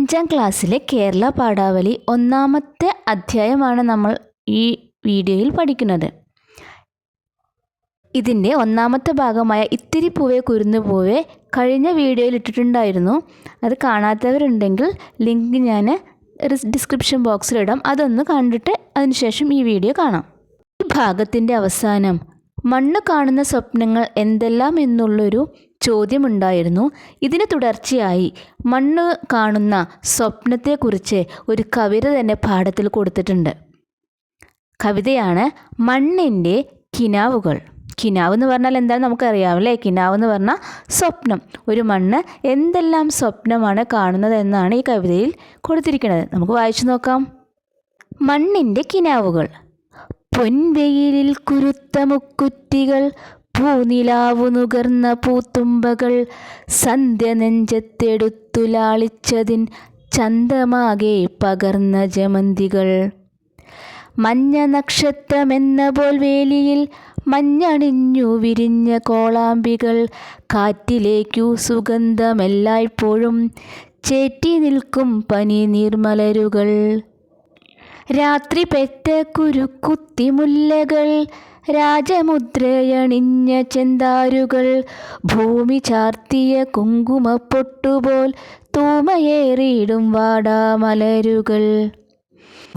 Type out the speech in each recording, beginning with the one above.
5ാം ക്ലാസ്സിലെ കേരള പാഠാവലി 1ാമത്തെ അധ്യായമാണ് നമ്മൾ ഈ വീഡിയോയിൽ പഠിക്കുന്നത്. ഇതിൻ്റെ 1ാമത്തെ ഭാഗമായ ഇത്തിരി പൂവേ കുരുന്നു പൂവേ കഴിഞ്ഞ വീഡിയോയിൽ ഇട്ടിട്ടുണ്ടായിരുന്നു. അത് കാണാത്തവരുണ്ടെങ്കിൽ ലിങ്ക് ഞാൻ ഡിസ്ക്രിപ്ഷൻ ബോക്സിലിടാം. അതൊന്ന് കണ്ടിട്ട് അതിനുശേഷം ഈ വീഡിയോ കാണാം. ഈ ഭാഗത്തിൻ്റെ അവസാനം മണ്ണ് കാണുന്ന സ്വപ്നങ്ങൾ എന്തെല്ലാം എന്നുള്ളൊരു ചോദ്യമുണ്ടായിരുന്നു. ഇതിന് തുടർച്ചയായി മണ്ണ് കാണുന്ന സ്വപ്നത്തെക്കുറിച്ച് ഒരു കവിത തന്നെ പാഠത്തിൽ കൊടുത്തിട്ടുണ്ട്. കവിതയാണ് മണ്ണിൻ്റെ കിനാവുകൾ. കിനാവ് എന്ന് പറഞ്ഞാൽ എന്താണെന്ന് നമുക്കറിയാമല്ലേ? കിനാവ് എന്ന് പറഞ്ഞാൽ സ്വപ്നം. ഒരു മണ്ണ് എന്തെല്ലാം സ്വപ്നമാണ് കാണുന്നത് എന്നാണ് ഈ കവിതയിൽ കൊടുത്തിരിക്കുന്നത്. നമുക്ക് വായിച്ചു നോക്കാം. മണ്ണിൻ്റെ കിനാവുകൾ. പൊൻവെയിലിൽ കുരുത്ത മുക്കുറ്റികൾ, പൂനിലാവു നുകർന്ന പൂത്തുമ്പകൾ, സന്ധ്യ നെഞ്ചത്തെടുത്തു ലാളിച്ചതിൻ ചന്തമാകെ പകർന്ന ജമന്തികൾ. മഞ്ഞ നക്ഷത്രമെന്ന പോൽ വേലിയിൽ മഞ്ഞണിഞ്ഞു വിരിഞ്ഞ കോളാമ്പികൾ, കാറ്റിലേക്കു സുഗന്ധമെല്ലായ്പ്പോഴും ചേറ്റി നിൽക്കും പനി നീർമലരുകൾ. രാത്രി പെറ്റ കുരുക്കുത്തി മുല്ലകൾ, രാജമുദ്രയണിഞ്ഞ ചെന്താരുകൾ, ഭൂമി ചാർത്തിയ കുങ്കുമപ്പൊട്ടുപോൽ തൂമയേറിയിടും വാടാമലരുകൾ.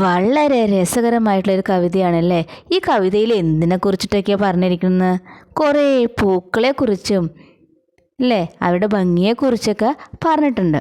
വളരെ രസകരമായിട്ടുള്ളൊരു കവിതയാണല്ലേ. ഈ കവിതയിൽ എന്തിനെക്കുറിച്ചിട്ടൊക്കെയാണ് പറഞ്ഞിരിക്കുന്നത്? കുറേ പൂക്കളെക്കുറിച്ചും അല്ലേ അവരുടെ ഭംഗിയെക്കുറിച്ചൊക്കെ പറഞ്ഞിട്ടുണ്ട്.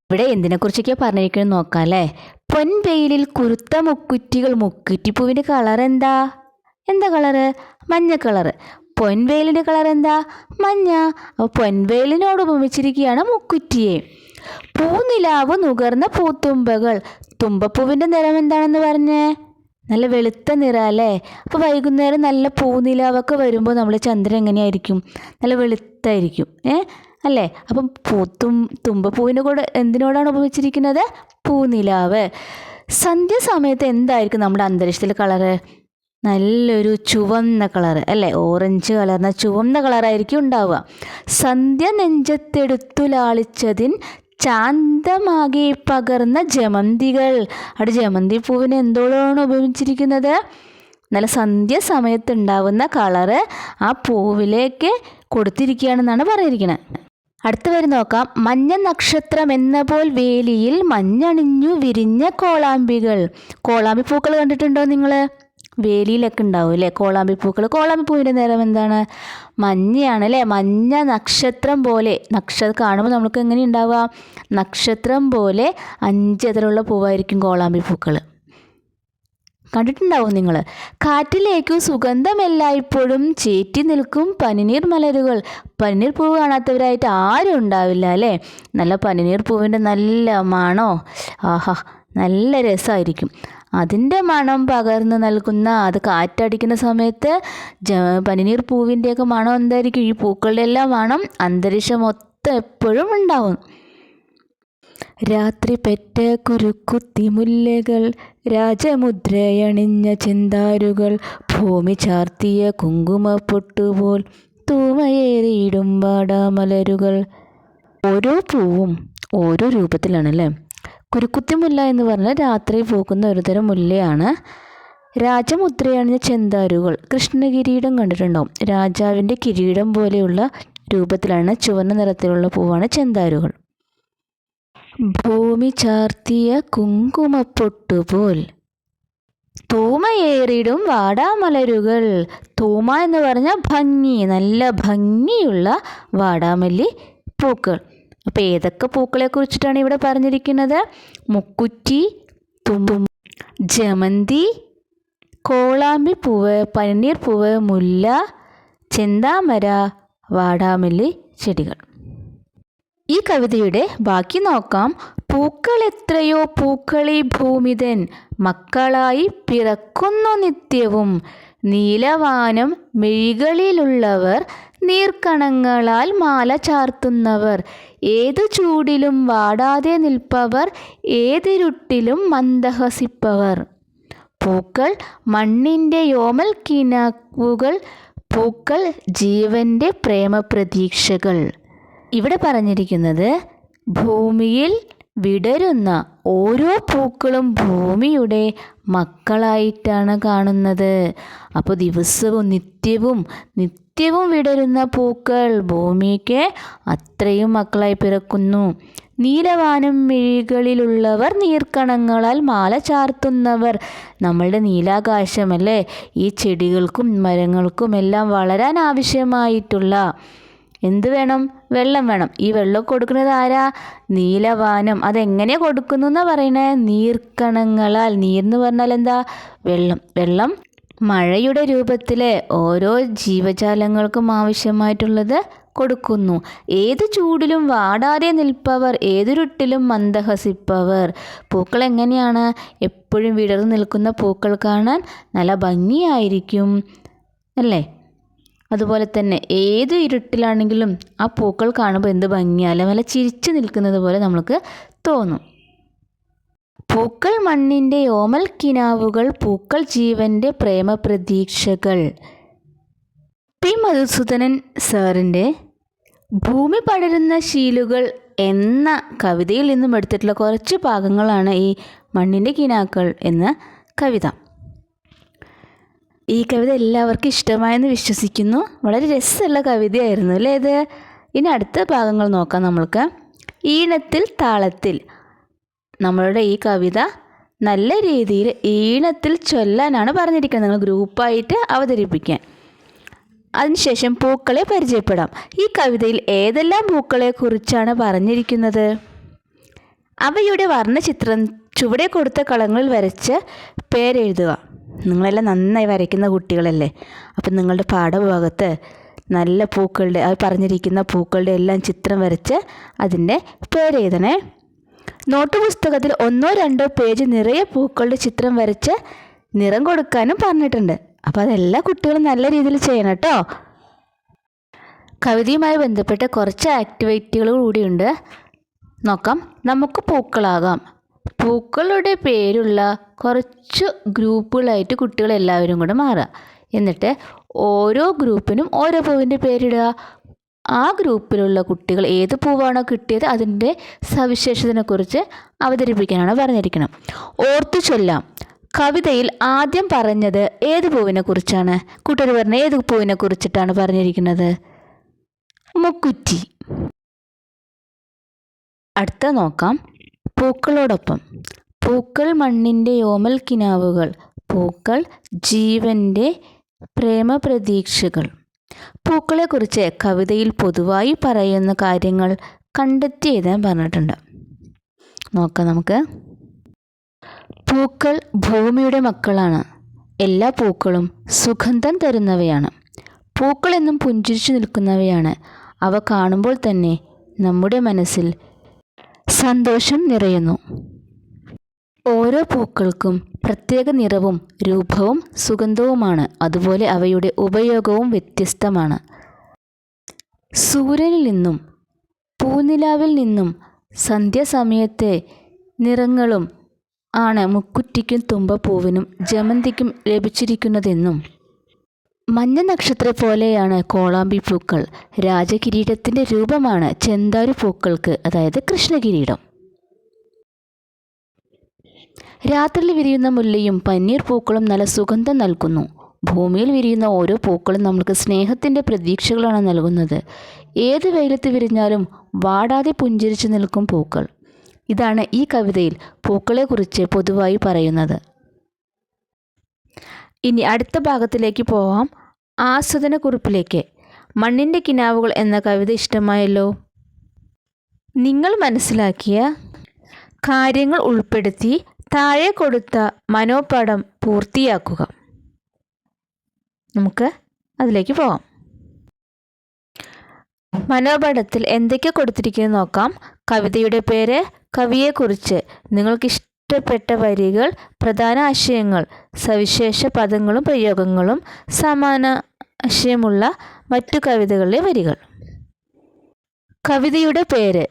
ഇവിടെ എന്തിനെക്കുറിച്ചൊക്കെയാണ് പറഞ്ഞിരിക്കുന്നത് നോക്കാം അല്ലേ. പൊൻവെയിലിൽ കുരുത്ത മുക്കുറ്റികൾ. മുക്കുറ്റിപ്പൂവിൻ്റെ കളർ എന്താ കളറ്? മഞ്ഞ കളറ്. പൊൻവെയിലിൻ്റെ കളർ എന്താ? മഞ്ഞ. അപ്പോൾ പൊൻവെയിലിനോട് ഉപമിച്ചിരിക്കുകയാണ് മുക്കുറ്റിയെ. പൂനിലാവ് നുകർന്ന പൂത്തുമ്പകൾ. തുമ്പപ്പൂവിൻ്റെ നിറം എന്താണെന്ന് പറഞ്ഞേ? നല്ല വെളുത്ത നിറം അല്ലേ. അപ്പോൾ വൈകുന്നേരം നല്ല പൂനിലാവൊക്കെ വരുമ്പോൾ നമ്മൾ ചന്ദ്രൻ എങ്ങനെയായിരിക്കും? നല്ല വെളുത്തായിരിക്കും അല്ലേ. അപ്പം തുമ്പപ്പൂവിൻ്റെ കൂടെ എന്തിനോടാണ് ഉപയോഗിച്ചിരിക്കുന്നത്? പൂനിലാവ്. സന്ധ്യാസമയത്ത് എന്തായിരിക്കും നമ്മുടെ അന്തരീക്ഷത്തിൽ കളറ്? നല്ലൊരു ചുവന്ന കളറ് അല്ലേ. ഓറഞ്ച് കളർന്ന ചുവന്ന കളറായിരിക്കും ഉണ്ടാവുക. സന്ധ്യ നെഞ്ചത്തെടുത്തു ലാളിച്ചതിൻ ചാന്തമാകെ പകർന്ന ജമന്തികൾ. അവിടെ ജമന്തി പൂവിനെ എന്തോടാണ് ഉപയോഗിച്ചിരിക്കുന്നത്? നല്ല സന്ധ്യ സമയത്ത് ഉണ്ടാവുന്ന കളറ് ആ പൂവിലേക്ക് കൊടുത്തിരിക്കുകയാണെന്നാണ് പറഞ്ഞിരിക്കുന്നത്. അടുത്ത വരി നോക്കാം. മഞ്ഞ നക്ഷത്രം എന്ന പോൽ വേലിയിൽ മഞ്ഞണിഞ്ഞു വിരിഞ്ഞ കോളാമ്പികൾ. കോളാമ്പി പൂക്കൾ കണ്ടിട്ടുണ്ടോ നിങ്ങൾ? വേലിയിലൊക്കെ ഉണ്ടാവും അല്ലേ കോളാമ്പിപ്പൂക്കൾ. കോളാമ്പിപ്പൂവിൻ്റെ നിറം എന്താണ്? മഞ്ഞയാണ് അല്ലേ. മഞ്ഞ നക്ഷത്രം പോലെ. നക്ഷത്രം കാണുമ്പോൾ നമുക്ക് എങ്ങനെ ഉണ്ടാവുക? നക്ഷത്രം പോലെ 5 ഇതിലുള്ള പൂവായിരിക്കും കോളാമ്പിപ്പൂക്കൾ. കണ്ടിട്ടുണ്ടാവും നിങ്ങൾ. കാറ്റിലേക്കു സുഗന്ധമെല്ലായ്പ്പോഴും ചേറ്റി നിൽക്കും പനിനീർ മലരുകൾ. പനിനീർ പൂവ് കാണാത്തവരായിട്ട് ആരും ഉണ്ടാവില്ല അല്ലേ. നല്ല പനിനീർ പൂവിൻ്റെ നല്ല മണോ, ആഹാ നല്ല രസമായിരിക്കും. അതിൻ്റെ മണം പകർന്ന് നൽകുന്ന, അത് കാറ്റടിക്കുന്ന സമയത്ത് പനിനീർ പൂവിൻ്റെയൊക്കെ മണം എന്തായിരിക്കും? ഈ പൂക്കളുടെ എല്ലാം മണം അന്തരീക്ഷം മൊത്തം എപ്പോഴും ഉണ്ടാവും. രാത്രി പെറ്റ കുരുക്കുത്തി മുല്ലകൾ, രാജമുദ്രയണിഞ്ഞ ചെന്താരുകൾ, ഭൂമി ചാർത്തിയ കുങ്കുമപ്പൊട്ടുപോൽ തൂമയേറിയിടും വാടാമലരുകൾ. ഓരോ പൂവും ഓരോ രൂപത്തിലാണല്ലേ. കുരുക്കുത്തിമുല്ല എന്ന് പറഞ്ഞാൽ രാത്രി പൂക്കുന്ന ഒരുതരം മുല്ലയാണ്. രാജമുദ്രയണിഞ്ഞ ചെന്താരുകൾ. കൃഷ്ണകിരീടം കണ്ടിട്ടുണ്ടാവും. രാജാവിൻ്റെ കിരീടം പോലെയുള്ള രൂപത്തിലാണ്, ചുവന്ന നിറത്തിലുള്ള പൂവാണ് ചെന്താരുകൾ. ഭൂമി ചാർത്തിയ കുങ്കുമപ്പൊട്ടുപോൽ തൂമയേറിടും വാടാമലരുകൾ. തൂമ എന്ന് പറഞ്ഞാൽ ഭംഗി, നല്ല ഭംഗിയുള്ള വാടാമല്ലി പൂക്കൾ. അപ്പോൾ ഏതൊക്കെ പൂക്കളെ കുറിച്ചിട്ടാണ് ഇവിടെ പറഞ്ഞിരിക്കുന്നത്? മുക്കുറ്റി, ജമന്തി, കോളാമ്പിപ്പൂവ്, പനിനീർ പൂവ്, മുല്ല, ചെന്താമര, വാടാമല്ലി ചെടികൾ. ഈ കവിതയുടെ ബാക്കി നോക്കാം. പൂക്കൾ എത്രയോ പൂക്കളി ഭൂമിതൻ, മക്കളായി പിറക്കുന്നു നിത്യവും. നീലവാനം മിഴികളിലുള്ളവർ, നീർക്കണങ്ങളാൽ മാല ചാർത്തുന്നവർ. ഏതു ചൂടിലും വാടാതെ നിൽപ്പവർ, ഏതിരുട്ടിലും മന്ദഹസിപ്പവർ. പൂക്കൾ മണ്ണിൻ്റെ യോമൽ കിനാവുകൾ, പൂക്കൾ ജീവൻ്റെ പ്രേമപ്രതീക്ഷകൾ. ഇവിടെ പറഞ്ഞിരിക്കുന്നത് ഭൂമിയിൽ വിടരുന്ന ഓരോ പൂക്കളും ഭൂമിയുടെ മക്കളായിട്ടാണ് കാണുന്നത്. അപ്പോൾ ദിവസവും നിത്യവും വിടരുന്ന പൂക്കൾ ഭൂമിക്ക് അത്രയും മക്കളായി പിറക്കുന്നു. നീലവാനം മിഴികളിലുള്ളവർ, നീർക്കണങ്ങളാൽ മാല ചാർത്തുന്നവർ. നമ്മളുടെ നീലാകാശമല്ലേ ഈ ചെടികൾക്കും മരങ്ങൾക്കും എല്ലാം വളരാൻ ആവശ്യമായിട്ടുള്ള എന്ത് വേണം? വെള്ളം വേണം. ഈ വെള്ളം കൊടുക്കുന്നത് ആരാ? നീലവാനം. അതെങ്ങനെ കൊടുക്കുന്നു എന്നാ പറയണേ? നീർക്കണങ്ങളാൽ. നീർന്ന് പറഞ്ഞാൽ എന്താ? വെള്ളം മഴയുടെ രൂപത്തിൽ ഓരോ ജീവജാലങ്ങൾക്കും ആവശ്യമായിട്ടുള്ളത് കൊടുക്കുന്നു. ഏത് ചൂടിലും വാടാതെ നിൽപ്പവർ, ഏതൊരുട്ടിലും മന്ദഹസിപ്പവർ. പൂക്കൾ എങ്ങനെയാണ്? എപ്പോഴും വിടർന്നു നിൽക്കുന്ന പൂക്കൾ കാണാൻ നല്ല ഭംഗിയായിരിക്കും അല്ലേ? അതുപോലെ തന്നെ ഏത് ഇരുട്ടിലാണെങ്കിലും ആ പൂക്കൾ കാണുമ്പോൾ എന്ത് ഭംഗിയാലും നല്ല ചിരിച്ചു നിൽക്കുന്നത് പോലെ നമുക്ക് തോന്നും. പൂക്കൾ മണ്ണിൻ്റെ ഓമൽ കിനാവുകൾ, പൂക്കൾ ജീവൻ്റെ പ്രേമപ്രതീക്ഷകൾ. പി മധുസൂദനൻ സാറിൻ്റെ ഭൂമി പടരുന്ന ശീലുകൾ എന്ന കവിതയിൽ നിന്നും എടുത്തിട്ടുള്ള കുറച്ച് ഭാഗങ്ങളാണ് ഈ മണ്ണിൻ്റെ കിനാക്കൾ എന്ന കവിത. ഈ കവിത എല്ലാവർക്കും ഇഷ്ടമായെന്ന് വിശ്വസിക്കുന്നു. വളരെ രസമുള്ള കവിതയായിരുന്നു അല്ലേ ഇത്? ഇനി അടുത്ത ഭാഗങ്ങൾ നോക്കാം നമ്മൾക്ക്. ഈണത്തിൽ താളത്തിൽ. നമ്മളുടെ ഈ കവിത നല്ല രീതിയിൽ ഈണത്തിൽ ചൊല്ലാനാണ് പറഞ്ഞിരിക്കുന്നത്, നിങ്ങൾ ഗ്രൂപ്പായിട്ട് അവതരിപ്പിക്കാൻ. അതിനുശേഷം പൂക്കളെ പരിചയപ്പെടാം. ഈ കവിതയിൽ ഏതെല്ലാം പൂക്കളെ കുറിച്ചാണ് പറഞ്ഞിരിക്കുന്നത്? അവയുടെ വർണ്ണചിത്രം ചുവടെ കൊടുത്ത കളങ്ങളിൽ വരച്ച് പേരെഴുതുക. നിങ്ങളെല്ലാം നന്നായി വരയ്ക്കുന്ന കുട്ടികളല്ലേ, അപ്പം നിങ്ങളുടെ പാഠഭാഗത്ത് നല്ല പൂക്കളുടെ പറഞ്ഞിരിക്കുന്ന പൂക്കളുടെ എല്ലാം ചിത്രം വരച്ച് അതിൻ്റെ പേരെഴുതണേ. നോട്ട് പുസ്തകത്തിൽ 1-2 പേജ് നിറയെ പൂക്കളുടെ ചിത്രം വരച്ച് നിറം കൊടുക്കാനും പറഞ്ഞിട്ടുണ്ട്. അപ്പോൾ അതെല്ലാ കുട്ടികളും നല്ല രീതിയിൽ ചെയ്യണം കേട്ടോ. കവിതയുമായി ബന്ധപ്പെട്ട കുറച്ച് ആക്ടിവിറ്റികൾ കൂടിയുണ്ട്, നോക്കാം. നമുക്ക് പൂക്കളാകാം. പൂക്കളുടെ പേരുള്ള കുറച്ച് ഗ്രൂപ്പുകളായിട്ട് കുട്ടികളെല്ലാവരും കൂടെ മാറുക. എന്നിട്ട് ഓരോ ഗ്രൂപ്പിനും ഓരോ പൂവിൻ്റെ പേരിടുക. ആ ഗ്രൂപ്പിലുള്ള കുട്ടികൾ ഏത് പൂവാണോ കിട്ടിയത് അതിൻ്റെ സവിശേഷതയെക്കുറിച്ച് അവതരിപ്പിക്കാനാണ് പറഞ്ഞിരിക്കുന്നത്. ഓർത്തു ചൊല്ലാം. കവിതയിൽ ആദ്യം പറഞ്ഞത് ഏത് പൂവിനെ കുറിച്ചാണ്? കൂട്ടുകാർ പറഞ്ഞ ഏത് പൂവിനെ കുറിച്ചിട്ടാണ് പറഞ്ഞിരിക്കുന്നത്? മുക്കുറ്റി. അടുത്ത നോക്കാം. പൂക്കളോടൊപ്പം. പൂക്കൾ മണ്ണിൻ്റെ ഓമൽ കിനാവുകൾ, പൂക്കൾ ജീവൻ്റെ പ്രേമപ്രതീക്ഷകൾ. പൂക്കളെക്കുറിച്ച് കവിതയിൽ പൊതുവായി പറയുന്ന കാര്യങ്ങൾ കണ്ടെത്തി എഴുതാൻ പറഞ്ഞിട്ടുണ്ട്. നോക്കാം നമുക്ക്. പൂക്കൾ ഭൂമിയുടെ മക്കളാണ്. എല്ലാ പൂക്കളും സുഗന്ധം തരുന്നവയാണ്. പൂക്കൾ എന്നും പുഞ്ചിരിച്ചു നിൽക്കുന്നവയാണ്. അവ കാണുമ്പോൾ തന്നെ നമ്മുടെ മനസ്സിൽ സന്തോഷം നിറയുന്നു. ഓരോ പൂക്കൾക്കും പ്രത്യേക നിറവും രൂപവും സുഗന്ധവുമാണ്. അതുപോലെ അവയുടെ ഉപയോഗവും വ്യത്യസ്തമാണ്. സൂര്യനിൽ നിന്നും പൂനിലാവിൽ നിന്നും സന്ധ്യാസമയത്തെ നിറങ്ങളും ആണ് മുക്കുറ്റിക്കും തുമ്പപ്പൂവിനും ജമന്തിക്കും ലഭിച്ചിരിക്കുന്നതെന്നും മഞ്ഞ നക്ഷത്രം പോലെയാണ് കോളാമ്പി പൂക്കൾ. രാജകിരീടത്തിൻ്റെ രൂപമാണ് ചെന്താരു പൂക്കൾക്ക്, അതായത് കൃഷ്ണകിരീടം. രാത്രിയിൽ വിരിയുന്ന മുല്ലയും പന്നീർ പൂക്കളും നല്ല സുഗന്ധം നൽകുന്നു. ഭൂമിയിൽ വിരിയുന്ന ഓരോ പൂക്കളും നമ്മൾക്ക് സ്നേഹത്തിൻ്റെ പ്രതീക്ഷകളാണ് നൽകുന്നത്. ഏത് വെയിലത്ത് വിരിഞ്ഞാലും വാടാതെ പുഞ്ചിരിച്ചു നിൽക്കും പൂക്കൾ. ഇതാണ് ഈ കവിതയിൽ പൂക്കളെക്കുറിച്ച് പൊതുവായി പറയുന്നത്. ഇനി അടുത്ത ഭാഗത്തിലേക്ക് പോവാം. ആസ്വാദനക്കുറിപ്പിലേക്ക്. മണ്ണിൻ്റെ കിനാവുകൾ എന്ന കവിത ഇഷ്ടമായല്ലോ. നിങ്ങൾ മനസ്സിലാക്കിയ കാര്യങ്ങൾ ഉൾപ്പെടുത്തി താഴെ കൊടുത്ത മനോപാഠം പൂർത്തിയാക്കുക. നമുക്ക് അതിലേക്ക് പോകാം. മനോപാഠത്തിൽ എന്തൊക്കെ കൊടുത്തിരിക്കുന്നത് നോക്കാം. കവിതയുടെ പേര്, കവിയെക്കുറിച്ച്, നിങ്ങൾക്കിഷ്ടപ്പെട്ട വരികൾ, പ്രധാന ആശയങ്ങൾ, സവിശേഷ പദങ്ങളും പ്രയോഗങ്ങളും, സമാന ആശയമുള്ള മറ്റു കവിതകളിലെ വരികൾ. കവിതയുടെ പേര്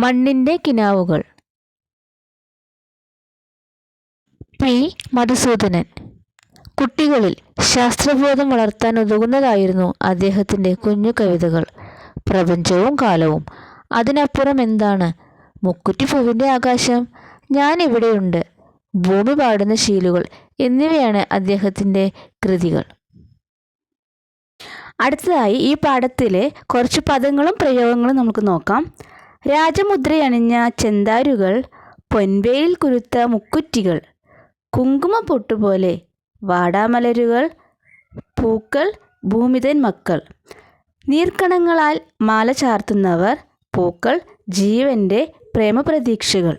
മണ്ണിൻ്റെ കിനാവുകൾ. പി മധുസൂദനൻ. കുട്ടികളിൽ ശാസ്ത്രബോധം വളർത്താൻ ഉതകുന്നതായിരുന്നു അദ്ദേഹത്തിൻ്റെ കുഞ്ഞു കവിതകൾ. പ്രപഞ്ചവും കാലവും, അതിനപ്പുറം എന്താണ്, മുക്കുറ്റിപ്പൂവിൻ്റെ ആകാശം, ഞാനിവിടെയുണ്ട്, ഭൂമി പാടുന്ന ശീലുകൾ എന്നിവയാണ് അദ്ദേഹത്തിൻ്റെ കൃതികൾ. അടുത്തതായി ഈ പാഠത്തിലെ കുറച്ച് പദങ്ങളും പ്രയോഗങ്ങളും നമുക്ക് നോക്കാം. രാജമുദ്രയണിഞ്ഞ ചെന്താരുകൾ, പൊൻവേലിൽ കുരുത്ത മുക്കുറ്റികൾ, കുങ്കുമപ്പൊട്ടുപോലെ വാടാമലരുകൾ, പൂക്കൾ ഭൂമിതൻ മക്കൾ, നീർക്കണങ്ങളാൽ മാല ചാർത്തുന്നവർ, പൂക്കൾ ജീവൻ്റെ പ്രേമപ്രതീക്ഷകൾ.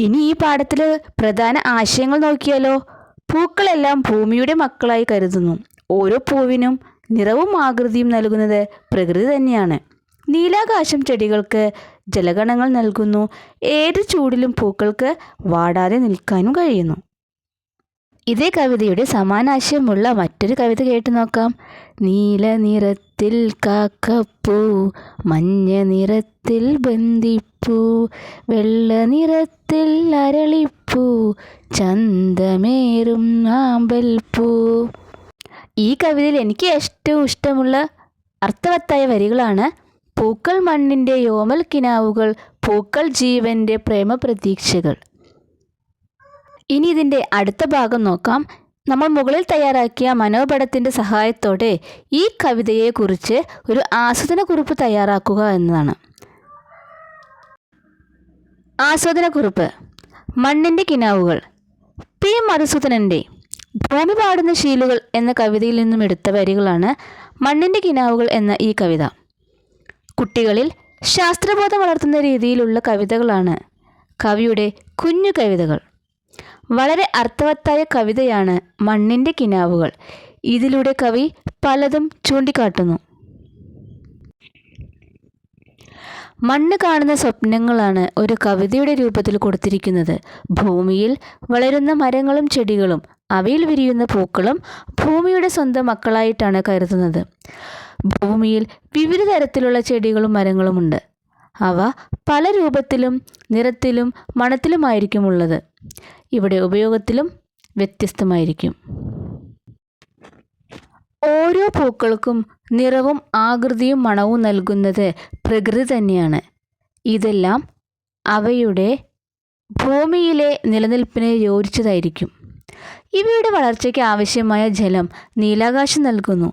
ഇനി ഈ പാഠത്തിലെ പ്രധാന ആശയങ്ങൾ നോക്കിയാലോ. പൂക്കളെല്ലാം ഭൂമിയുടെ മക്കളായി കരുതുന്നു. ഓരോ പൂവിനും നിറവും ആകൃതിയും നൽകുന്നത് പ്രകൃതി തന്നെയാണ്. നീലാകാശം ചെടികൾക്ക് ജലഗണങ്ങൾ നൽകുന്നു. ഏത് ചൂടിലും പൂക്കൾക്ക് വാടാതെ നിൽക്കാനും കഴിയുന്നു. ഇതേ കവിതയുടെ സമാനാശയമുള്ള മറ്റൊരു കവിത കേട്ടു നോക്കാം. നീല നിറത്തിൽ കാക്കപ്പൂ, മഞ്ഞ നിറത്തിൽ ബന്ദിപ്പൂ, വെള്ള നിറത്തിൽ അരളിപ്പൂ, ചന്തമേറും ആമ്പൽപ്പൂ. ഈ കവിതയിൽ എനിക്ക് ഏറ്റവും ഇഷ്ടമുള്ള അർത്ഥവത്തായ വരികളാണ്: പൂക്കൾ മണ്ണിൻ്റെ യോമൽ കിനാവുകൾ, പൂക്കൾ ജീവൻ്റെ പ്രേമപ്രതീക്ഷകൾ. ഇനി ഇതിൻ്റെ അടുത്ത ഭാഗം നോക്കാം. നമ്മൾ മുകളിൽ തയ്യാറാക്കിയ മനോപടത്തിൻ്റെ സഹായത്തോടെ ഈ കവിതയെക്കുറിച്ച് ഒരു ആസ്വാദനക്കുറിപ്പ് തയ്യാറാക്കുക എന്നതാണ്. ആസ്വാദനക്കുറിപ്പ്: മണ്ണിൻ്റെ കിനാവുകൾ. പി. മധുസൂദനൻ്റെ ഭൂമി പാടുന്ന ശീലുകൾ എന്ന കവിതയിൽ നിന്നും എടുത്ത വരികളാണ് മണ്ണിൻ്റെ കിനാവുകൾ എന്ന ഈ കവിത. കുട്ടികളിൽ ശാസ്ത്രബോധം വളർത്തുന്ന രീതിയിലുള്ള കവിതകളാണ് കവിയുടെ കുഞ്ഞു കവിതകൾ. വളരെ അർത്ഥവത്തായ കവിതയാണ് മണ്ണിൻ്റെ കിനാവുകൾ. ഇതിലൂടെ കവി പലതും ചൂണ്ടിക്കാട്ടുന്നു. മണ്ണ് കാണുന്ന സ്വപ്നങ്ങളാണ് ഒരു കവിതയുടെ രൂപത്തിൽ കൊടുത്തിരിക്കുന്നത്. ഭൂമിയിൽ വളരുന്ന മരങ്ങളും ചെടികളും അവയിൽ വിരിയുന്ന പൂക്കളും ഭൂമിയുടെ സ്വന്തം മക്കളായിട്ടാണ് കരുതുന്നത്. ഭൂമിയിൽ വിവിധ തരത്തിലുള്ള ചെടികളും മരങ്ങളുമുണ്ട്. അവ പല രൂപത്തിലും നിറത്തിലും മണത്തിലുമായിരിക്കും ഉള്ളത്. ഇവിടെ ഉപയോഗത്തിലും വ്യത്യസ്തമായിരിക്കും. ഓരോ പൂക്കൾക്കും നിറവും ആകൃതിയും മണവും നൽകുന്നത് പ്രകൃതി തന്നെയാണ്. ഇതെല്ലാം അവയുടെ ഭൂമിയിലെ നിലനിൽപ്പിന് യോജിച്ചതായിരിക്കും. ഇവയുടെ വളർച്ചയ്ക്ക് ആവശ്യമായ ജലം നീലാകാശം നൽകുന്നു.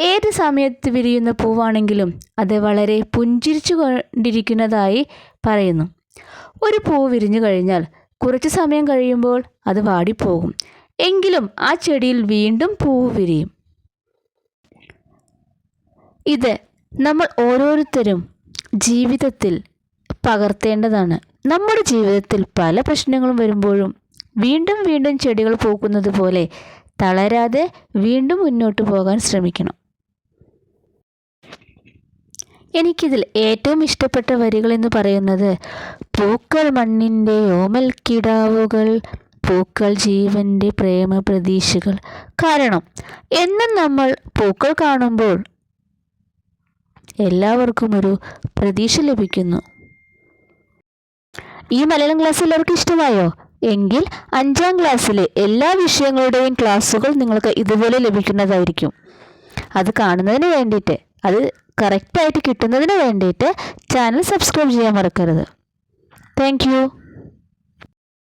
ഏത് സമയത്ത് വിരിയുന്ന പൂവാണെങ്കിലും അത് വളരെ പുഞ്ചിരിച്ചു കൊണ്ടിരിക്കുന്നതായി പറയുന്നു. ഒരു പൂവ് വിരിഞ്ഞു കഴിഞ്ഞാൽ കുറച്ച് സമയം കഴിയുമ്പോൾ അത് വാടിപ്പോകും. എങ്കിലും ആ ചെടിയിൽ വീണ്ടും പൂവ് വിരിയും. ഇത് നമ്മൾ ഓരോരുത്തരും ജീവിതത്തിൽ പകർത്തേണ്ടതാണ്. നമ്മുടെ ജീവിതത്തിൽ പല പ്രശ്നങ്ങളും വരുമ്പോഴും വീണ്ടും വീണ്ടും ചെടികൾ പൂക്കുന്നത് പോലെ തളരാതെ വീണ്ടും മുന്നോട്ട് പോകാൻ ശ്രമിക്കണം. എനിക്കിതിൽ ഏറ്റവും ഇഷ്ടപ്പെട്ട വരികൾ എന്ന് പറയുന്നത്: പൂക്കൾ മണ്ണിൻ്റെ ഓമൽ കിടാവുകൾ, പൂക്കൾ ജീവൻ്റെ പ്രേമ പ്രതീക്ഷകൾ. കാരണം എന്നും നമ്മൾ പൂക്കൾ കാണുമ്പോൾ എല്ലാവർക്കും ഒരു പ്രതീക്ഷ ലഭിക്കുന്നു. ഈ മലയാളം ക്ലാസ് എല്ലാവർക്കും ഇഷ്ടമായോ? എങ്കിൽ 5ാം ക്ലാസ്സിലെ എല്ലാ വിഷയങ്ങളുടെയും ക്ലാസ്സുകൾ നിങ്ങൾക്ക് ഇതുപോലെ ലഭിക്കുന്നതായിരിക്കും. അത് കാണുന്നതിന് വേണ്ടിയിട്ട്, അത് കറക്റ്റായിട്ട് കിട്ടുന്നതിന് വേണ്ടിയിട്ട് ചാനൽ സബ്സ്ക്രൈബ് ചെയ്യാൻ മറക്കരുത്. Thank you.